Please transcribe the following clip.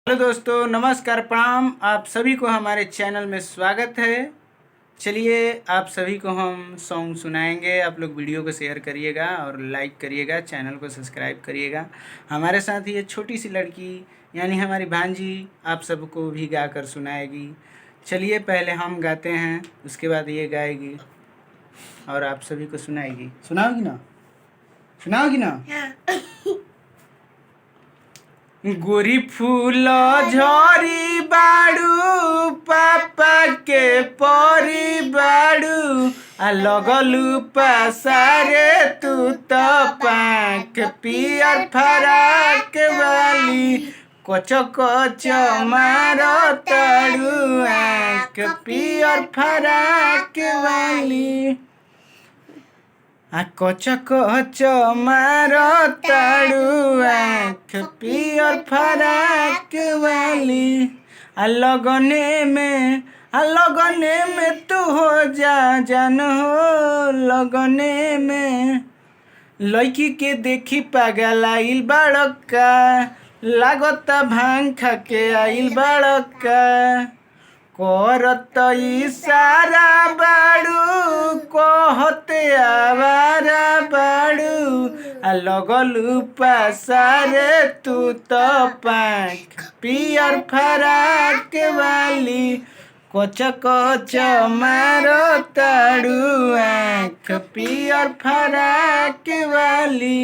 Hello दोस्तों, नमस्कार, प्रणाम। आप सभी को हमारे चैनल में स्वागत है। चलिए आप सभी को हम सॉन्ग सुनाएंगे। आप लोग वीडियो को शेयर करिएगा और लाइक करिएगा, चैनल को सब्सक्राइब करिएगा। हमारे साथ ये छोटी सी लड़की यानी हमारी भांजी आप सबको भी गा कर सुनाएगी। चलिए पहले हम गाते हैं, उसके बाद ये गाएगी और आप सभी को सुनाएगी। सुनाओगी ना? सुनाओगी ना? गोरी फूल झरी बाड़ू, पापा के परी बाड़ू, आ लगलू पासारे तू तो पाक पियर फराक वाली, कच कच मारो ताड़ू आँख पियर फराक वाली। आ कच कच मारो ताड़ू आँख पियर फराक वाली। आ लगने में तू हो जा जान हो, लगने में लड़की के देखी पागल आइल बड़का, लागता भांग खा के आइल बड़का। करत इशारा बाड़ू, कहते आवारा बाड़ू, आ लगलू पासारे तू तो पाक पियर फराक वाली, कच कच मारो ताड़ू आँख पियर फराक वाली।